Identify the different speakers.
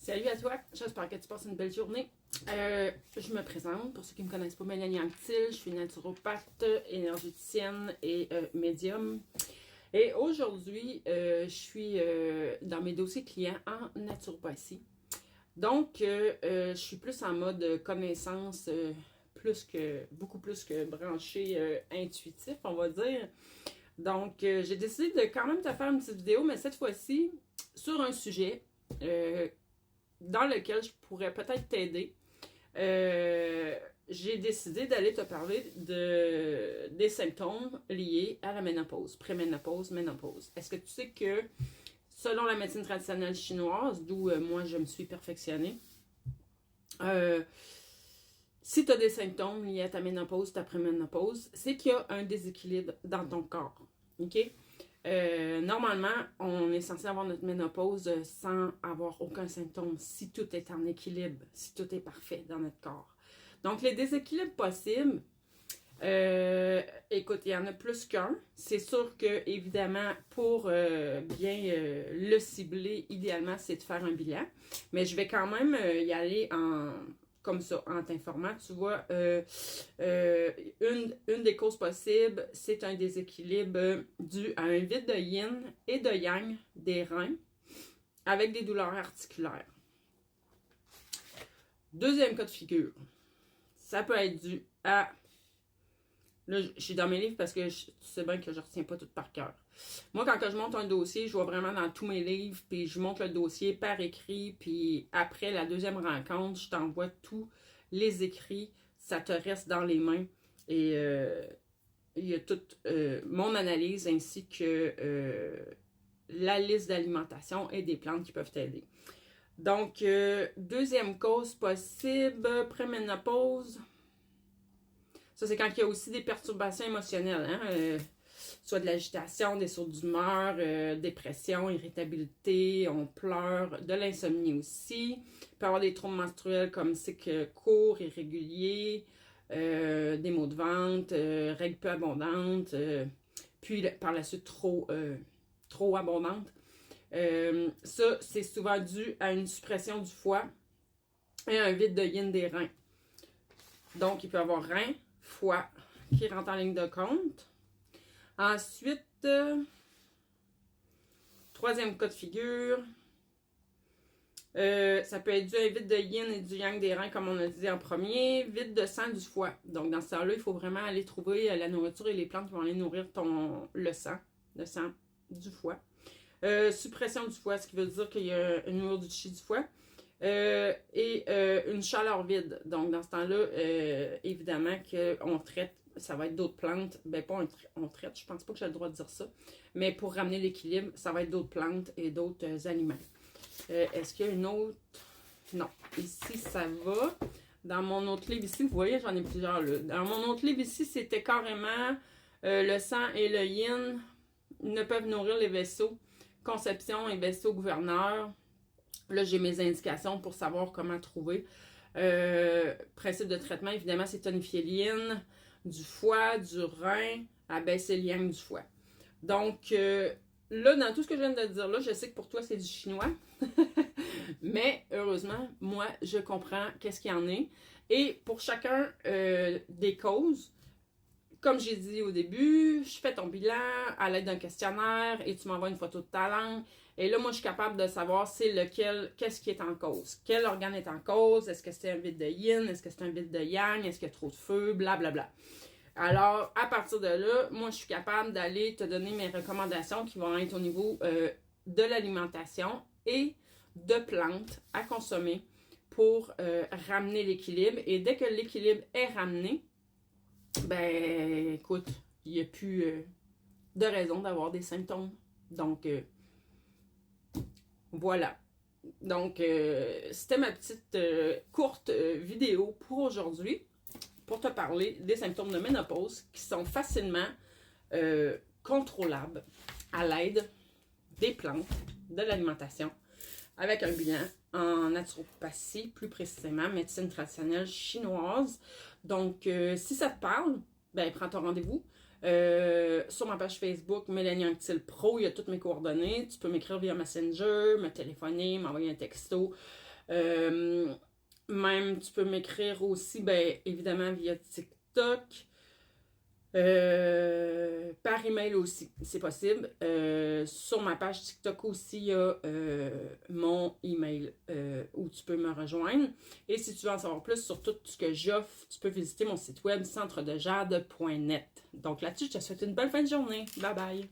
Speaker 1: Salut à toi, j'espère que tu passes une belle journée. Je me présente, pour ceux qui ne me connaissent pas, Mélanie Anctil, je suis naturopathe, énergéticienne et médium. Et aujourd'hui, je suis dans mes dossiers clients en naturopathie. Donc, je suis plus en mode connaissance, beaucoup plus que branché intuitif, on va dire. Donc, j'ai décidé de quand même te faire une petite vidéo, mais cette fois-ci, sur un sujet dans lequel je pourrais peut-être t'aider. J'ai décidé d'aller te parler des symptômes liés à la ménopause, préménopause, ménopause. Est-ce que tu sais que, selon la médecine traditionnelle chinoise, d'où moi je me suis perfectionnée, si tu as des symptômes liés à ta ménopause, ta préménopause, c'est qu'il y a un déséquilibre dans ton corps. OK? Normalement, on est censé avoir notre ménopause sans avoir aucun symptôme, si tout est en équilibre, si tout est parfait dans notre corps. Donc, les déséquilibres possibles, écoute, il y en a plus qu'un. C'est sûr que, évidemment, pour bien le cibler, idéalement, c'est de faire un bilan. Mais je vais quand même y aller comme ça, en t'informant. Tu vois, une des causes possibles, c'est un déséquilibre dû à un vide de yin et de yang des reins avec des douleurs articulaires. Deuxième cas de figure, ça peut être dû à... Là, je suis dans mes livres parce que tu sais bien que je ne retiens pas tout par cœur. Moi, quand je monte un dossier, je vais vraiment dans tous mes livres, puis je monte le dossier par écrit, puis après la deuxième rencontre, je t'envoie tous les écrits, ça te reste dans les mains. Et il y a toute mon analyse ainsi que la liste d'alimentation et des plantes qui peuvent t'aider. Donc, deuxième cause possible, préménopause. Ça, c'est quand il y a aussi des perturbations émotionnelles, hein? Soit de l'agitation, des sauts d'humeur, dépression, irritabilité, on pleure, de l'insomnie aussi. Il peut y avoir des troubles menstruels comme cycle court, irrégulier, des maux de ventre, règles peu abondantes, puis par la suite trop abondantes. Ça, c'est souvent dû à une suppression du foie et un vide de yin des reins. Donc, il peut y avoir rein, foie qui rentre en ligne de compte. Ensuite, troisième cas de figure, ça peut être dû à un vide de yin et du yang des reins, comme on a dit en premier, vide de sang du foie. Donc, dans ce temps-là, il faut vraiment aller trouver la nourriture et les plantes qui vont aller nourrir le sang du foie. Suppression du foie, ce qui veut dire qu'il y a une nourriture du chi du foie. Et une chaleur vide. Donc, dans ce temps-là, évidemment qu'on traite, ça va être d'autres plantes. Ben, pas on traite, je pense pas que j'ai le droit de dire ça. Mais pour ramener l'équilibre, ça va être d'autres plantes et d'autres aliments. Est-ce qu'il y a une autre? Non. Ici, ça va. Dans mon autre livre ici, vous voyez, j'en ai plusieurs là. Dans mon autre livre ici, c'était carrément le sang et le yin ne peuvent nourrir les vaisseaux. Conception et vaisseaux gouverneurs. Là, j'ai mes indications pour savoir comment trouver. Principe de traitement, évidemment, c'est tonifier l'yin, du foie, du rein, abaisser le yang du foie. Donc, là, dans tout ce que je viens de dire là, je sais que pour toi, c'est du chinois. Mais, heureusement, moi, je comprends qu'est-ce qu'il y en est. Et pour chacun des causes, comme j'ai dit au début, je fais ton bilan à l'aide d'un questionnaire et tu m'envoies une photo de ta langue. Et là, moi, je suis capable de savoir c'est lequel, qu'est-ce qui est en cause. Quel organe est en cause? Est-ce que c'est un vide de yin? Est-ce que c'est un vide de yang? Est-ce qu'il y a trop de feu? Blablabla. Alors, à partir de là, moi, je suis capable d'aller te donner mes recommandations qui vont être au niveau de l'alimentation et de plantes à consommer pour ramener l'équilibre. Et dès que l'équilibre est ramené, ben, écoute, il n'y a plus de raison d'avoir des symptômes. Donc, voilà. Donc, c'était ma petite courte vidéo pour aujourd'hui, pour te parler des symptômes de ménopause qui sont facilement contrôlables à l'aide des plantes, de l'alimentation, avec un bilan en naturopathie, plus précisément médecine traditionnelle chinoise. Donc, si ça te parle, ben prends ton rendez-vous. Sur ma page Facebook, Mélanie Anctil Pro, il y a toutes mes coordonnées. Tu peux m'écrire via Messenger, me téléphoner, m'envoyer un texto. Même, tu peux m'écrire aussi, ben, évidemment, via TikTok. Par email aussi, c'est possible. Sur ma page TikTok aussi, il y a mon email où tu peux me rejoindre. Et si tu veux en savoir plus sur tout ce que j'offre, tu peux visiter mon site web centredejade.net. Donc là-dessus, je te souhaite une bonne fin de journée. Bye bye!